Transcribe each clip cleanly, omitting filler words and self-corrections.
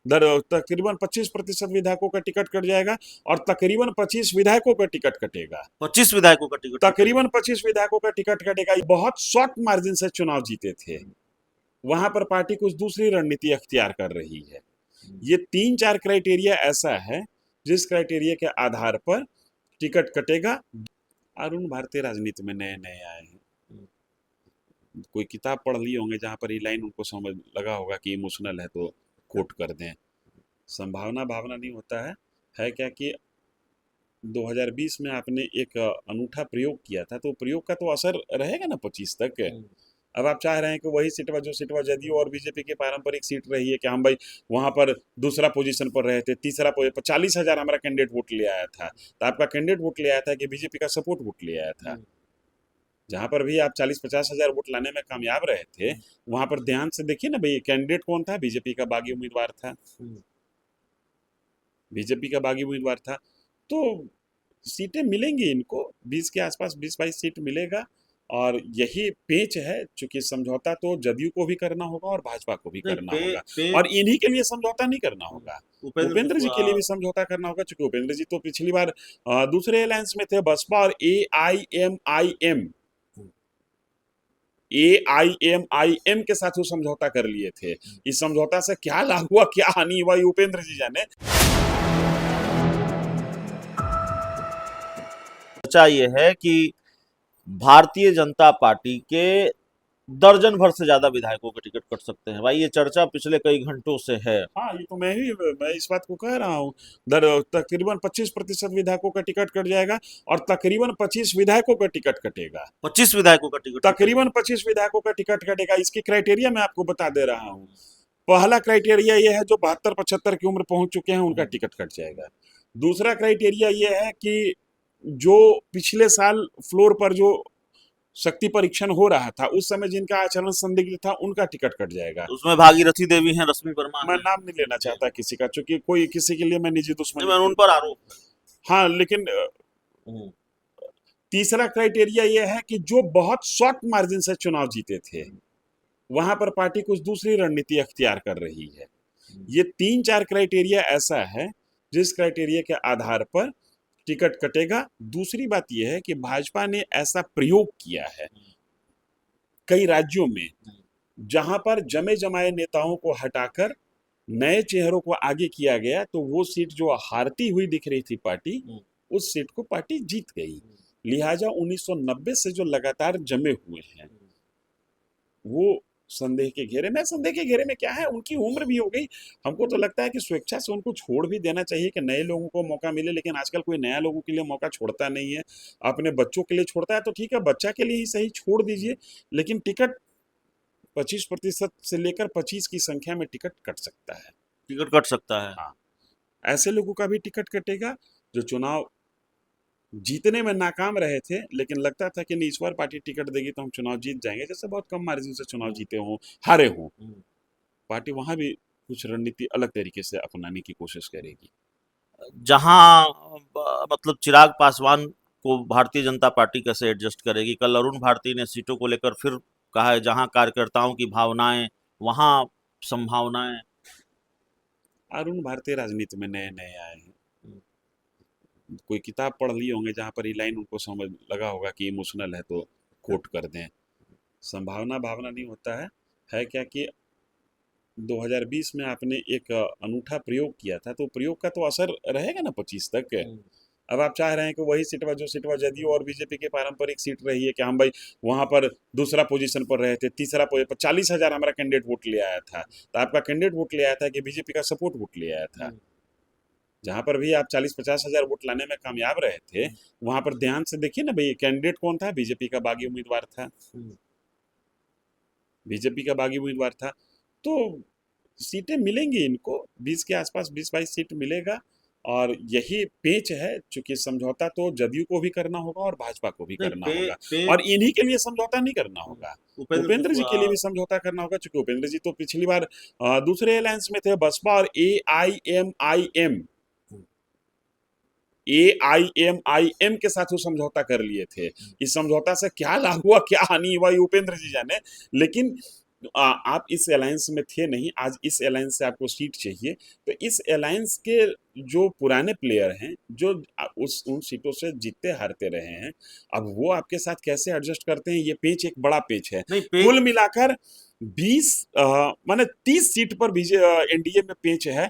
तकरीबन 25% विधायकों का टिकट कट जाएगा और तकरीबन 25 विधायकों का टिकट कटेगा। 25 विधायकों का टिकट तकरीबन 25 विधायकों का टिकट कटेगा। बहुत शॉर्ट मार्जिन से चुनाव जीते थे। वहां पर पार्टी कुछ दूसरी रणनीति अख्तियार कर रही है। ये 3-4 क्राइटेरिया ऐसा है जिस क्राइटेरिया के आधार पर टिकट कटेगा। अरुण भारतीय राजनीति में नए नए आए हैं, कोई किताब पढ़ लिए होंगे जहां पर ये लाइन उनको समझ लगा होगा कि इमोशनल है तो कोट कर दें। संभावना भावना नहीं होता है क्या कि 2020 में आपने एक अनूठा प्रयोग किया था, तो प्रयोग का तो असर रहेगा ना 25 तक। अब आप चाह रहे हैं कि वही सीटवा जो सीटवा जदयू और बीजेपी की पारंपरिक सीट रही है कि हम भाई वहां पर दूसरा पोजीशन पर रहे थे, तीसरा 40,000 हमारा कैंडिडेट वोट ले आया था, तो आपका कैंडिडेट वोट ले आया था कि बीजेपी का सपोर्ट वोट ले आया था। जहां पर भी आप 40-50 हजार वोट लाने में कामयाब रहे थे, वहां पर ध्यान से देखिए ना भाई, कैंडिडेट कौन था? बीजेपी का बागी उम्मीदवार था। बीजेपी का बागी उम्मीदवार था। तो सीटें मिलेंगी इनको 20 के आसपास, 20-22 सीट मिलेगा। और यही पेच है, चूंकि समझौता तो जदयू को भी करना होगा और भाजपा को भी नहीं, करना होगा, पे और इन्हीं के लिए समझौता नहीं करना होगा, उपेंद्र उपेंद्र जी के लिए भी समझौता करना होगा। चूंकि उपेंद्र जी तो पिछली बार दूसरे अलायंस में थे, बसपा और ए आई एम के साथ वो समझौता कर लिए थे। इस समझौता से क्या लाभ हुआ, क्या हानि हुआ, ये उपेंद्र जी जाने। चर्चा ये है कि भारतीय जनता पार्टी के दर्जन भर से ज्यादा विधायकों के टिकट कट सकते हैं। भाई ये चर्चा पिछले कई घंटों से है। हाँ, ये तो मैं इस बात को कह रहा हूँ। तकरीबन 25% विधायकों का टिकट कट जाएगा और तकरीबन 25 विधायकों का टिकट कटेगा। 25 विधायकों का टिकट तकरीबन 25 विधायकों का टिकट कटेगा। इसकी क्राइटेरिया मैं आपको बता दे रहा हूँ। पहला क्राइटेरिया ये है, जो 72-75 की उम्र पहुंच चुके हैं उनका टिकट कट जाएगा। दूसरा क्राइटेरिया ये है कि जो पिछले साल फ्लोर पर जो शक्ति परीक्षण हो रहा था, उस समय जिनका आचरण संदिग्ध था, उनका टिकट कट जाएगा। उसमें भागीरथी देवी हैं, रश्मि वर्मा मैं हैं। नाम नहीं लेना चाहता किसी का, क्योंकि कोई किसी के लिए मैं निजी नहीं, दुश्मनी। मैं उन पर आरोप हाँ, लेकिन है। तीसरा क्राइटेरिया ये है कि जो बहुत शॉर्ट मार्जिन से चुनाव जीते थे, वहां पर पार्टी कुछ दूसरी रणनीति अख्तियार कर रही है। ये 3-4 क्राइटेरिया ऐसा है जिस क्राइटेरिया के आधार पर टिकट कटेगा। दूसरी बात यह है कि भाजपा ने ऐसा प्रयोग किया है कई राज्यों में, जहां पर जमे जमाए नेताओं को हटाकर नए चेहरों को आगे किया गया, तो वो सीट जो हारती हुई दिख रही थी पार्टी, उस सीट को पार्टी जीत गई। लिहाजा 1990 से जो लगातार जमे हुए हैं, वो संदेह के घेरे में। संदेह के घेरे में क्या है, उनकी उम्र भी हो गई। हमको तो लगता है कि स्वेच्छा से उनको छोड़ भी देना चाहिए कि नए लोगों को मौका मिले, लेकिन आजकल कोई नया लोगों के लिए मौका छोड़ता नहीं है। अपने बच्चों के लिए छोड़ता है तो ठीक है, बच्चा के लिए ही सही छोड़ दीजिए, लेकिन टिकट 25% से लेकर 25 की संख्या में टिकट कट सकता है। टिकट कट सकता है। हाँ, ऐसे लोगों का भी टिकट कटेगा जो चुनाव जीतने में नाकाम रहे थे, लेकिन लगता था कि नहीं, इस बार पार्टी टिकट देगी तो हम चुनाव जीत जाएंगे, जैसे बहुत कम मार्जिन से चुनाव जीते हों, हारे हों। पार्टी वहां भी कुछ रणनीति अलग तरीके से अपनाने की कोशिश करेगी। जहां मतलब चिराग पासवान को भारतीय जनता पार्टी कैसे एडजस्ट करेगी? कल अरुण भारती ने सीटों को लेकर फिर कहा है, जहां कार्यकर्ताओं की भावनाएं वहां संभावनाएं। अरुण भारतीय राजनीति में नए नए आए हैं, कोई किताब पढ़ लिए होंगे जहां पर ये लाइन उनको समझ लगा होगा कि इमोशनल है तो कोट कर दें। संभावना भावना नहीं होता है क्या कि 2020 में आपने एक अनूठा प्रयोग किया था, तो प्रयोग का तो असर रहेगा ना 25 तक। अब आप चाह रहे हैं कि वही सीटवा जो सीटवा जदयू और बीजेपी की पारंपरिक सीट रही है कि हम भाई वहां पर दूसरा पोजीशन पर रहे थे, तीसरा 40,000 हमारा कैंडिडेट वोट ले आया था, तो आपका कैंडिडेट वोट ले आया था कि बीजेपी का सपोर्ट वोट ले आया था। जहां पर भी आप 40-50 हजार वोट लाने में कामयाब रहे थे, वहां पर ध्यान से देखिए ना भाई, कैंडिडेट कौन था? बीजेपी का बागी उम्मीदवार था। बीजेपी का बागी उम्मीदवार था। तो सीटें मिलेंगी इनको 20 के आसपास, 20-22 सीट मिलेगा। और यही पेच है, चूंकि समझौता तो जदयू को भी करना होगा और भाजपा को भी नहीं, करना होगा, और इन्हीं के लिए समझौता नहीं करना होगा, उपेंद्र जी के लिए भी समझौता करना होगा। चूंकि उपेंद्र जी तो पिछली बार दूसरे अलायंस में थे, बसपा और ए आई एम के साथ वो समझौता कर लिए थे। इस समझौता से क्या लाभ हुआ, क्या हानि हुआ, ये उपेंद्र जी जाने। लेकिन आप इस अलायंस में थे नहीं, आज इस अलायंस से आपको सीट चाहिए, तो इस अलायंस के जो पुराने प्लेयर हैं, जो उस उन सीटों से जीतते हारते रहे हैं, अब वो आपके साथ कैसे एडजस्ट करते हैं, ये पेच एक बड़ा पेच है। नहीं पे कुल मिलाकर 20 माने 30 सीट पर एनडीए में पेच है।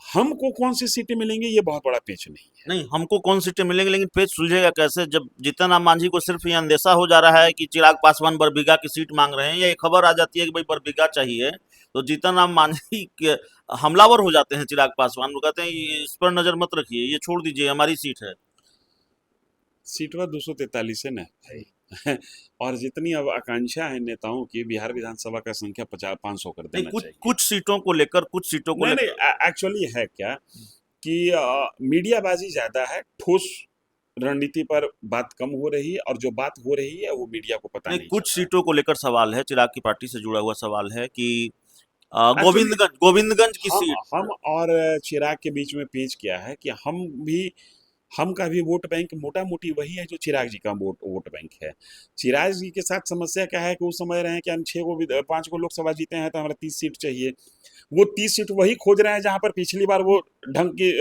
हमको कौन सी सीटें मिलेंगी, ये बहुत बड़ा पेच नहीं है। नहीं हमको कौन सीटें मिलेंगी, लेकिन पेच सुलझेगा कैसे जब जीतन राम मांझी को सिर्फ ये अंदेशा हो जा रहा है कि चिराग पासवान बरबीघा की सीट मांग रहे हैं, या एक खबर आ जाती है कि भाई बरबीघा चाहिए, तो जीतन राम मांझी के हमलावर हो जाते हैं चिराग पासवान। वो कहते हैं इस पर नजर मत रखिए, ये छोड़ दीजिए, हमारी सीट है। सीटवा 243 है ना भाई। और जितनी अब आकांक्षा है नेताओं की, बिहार विधानसभा का संख्या 500 कर नहीं देना कुछ चाहिए। कुछ सीटों को लेकर, कुछ सीटों को नहीं लेकर नहीं, एक्चुअली है क्या कि मीडियाबाजी ज्यादा है, ठोस रणनीति पर बात कम हो रही है, और जो बात हो रही है वो मीडिया को पता नहीं नहीं कुछ चल रहा सीटों को लेकर सवाल है, चिराग की पार्टी से जुड़ा हुआ सवाल है कि है। एक्चुअली गोविंदगंज की हम सीट। हम और चिराग के बीच में पेच क्या है कि हम का भी वोट बैंक मोटा मोटी वही है जो चिराग जी का वोट बैंक है। चिराग जी के साथ समस्या क्या है कि वो समझ रहे हैं कि हम 5 को लोकसभा जीते हैं तो हमारा 30 सीट चाहिए। वो 30 सीट वही खोज रहे हैं जहां पर पिछली बार वो ढंग की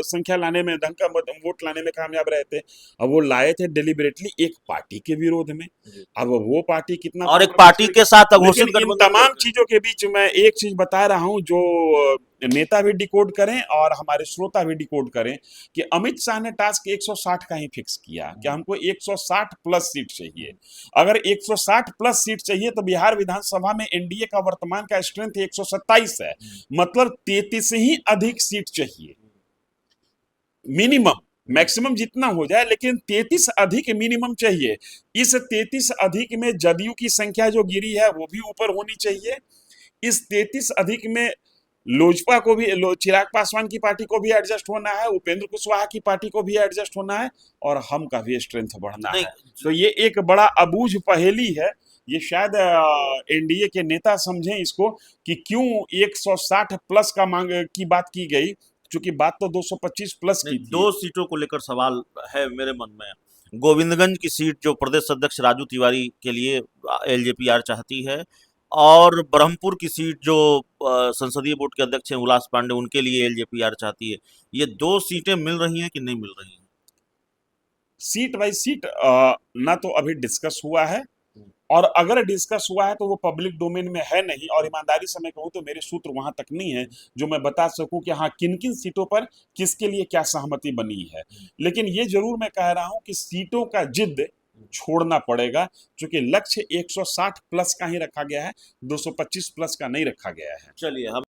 संख्या लाने में, ढंग का वोट लाने में कामयाब रहे थे। अब वो लाए थे डिलिबरेटली एक पार्टी के विरोध में। जी। अब वो पार्टी कितना और एक कॉम्प्रोमाइज पार्टी करेगी। के साथ लेकिन अघोषित इन गठबंधन तमाम करके। चीजों के बीच में एक चीज बता रहा हूं जो नेता भी डिकोड करें और हमारे श्रोता भी डिकोड करें, कि अमित शाह ने टास्क 160 का ही फिक्स किया कि हमको 160 प्लस सीट चाहिए। अगर 160 प्लस सीट चाहिए तो बिहार विधानसभा में एनडीए का वर्तमान का स्ट्रेंथ 127 है, मतलब 33 ही अधिक सीट चाहिए मिनिमम। मैक्सिमम जितना हो जाए, लेकिन 33 अधिक मिनिमम चाहिए। इस 33 अधिक में जदयू की संख्या जो गिरी है वो भी ऊपर होनी चाहिए। इस 33 अधिक में लोजपा को भी, चिराग पासवान की पार्टी को भी एडजस्ट होना है, उपेंद्र कुशवाहा की पार्टी को भी एडजस्ट होना है, और हम का भी स्ट्रेंथ बढ़ना नहीं है। तो ये एक बड़ा अबूझ पहेली है। ये शायद एनडीए के नेता समझें इसको कि क्यों 160 प्लस का मांग की बात की गई, क्योंकि बात तो 225 प्लस नहीं की दो थी। सीटों को लेकर सवाल है मेरे मन में। गोविंदगंज की सीट जो प्रदेश अध्यक्ष राजू तिवारी के लिए एलजेपीआर चाहती है, और ब्रह्मपुर की सीट जो संसदीय बोर्ड के अध्यक्ष हैं उल्लास पांडे, उनके लिए एलजेपीआर चाहती है। ये दो सीटें मिल रही हैं कि नहीं मिल रही हैं? सीट बाई सीट ना तो अभी डिस्कस हुआ है, और अगर डिस्कस हुआ है तो वो पब्लिक डोमेन में है नहीं, और ईमानदारी से मैं कहूँ तो मेरे सूत्र वहां तक नहीं है जो मैं बता सकूं कि हाँ किन किन सीटों पर किसके लिए क्या सहमति बनी है। लेकिन ये जरूर मैं कह रहा हूं कि सीटों का जिद छोड़ना पड़ेगा, क्योंकि लक्ष्य 160 प्लस का ही रखा गया है, 225 प्लस का नहीं रखा गया है। चलिए हम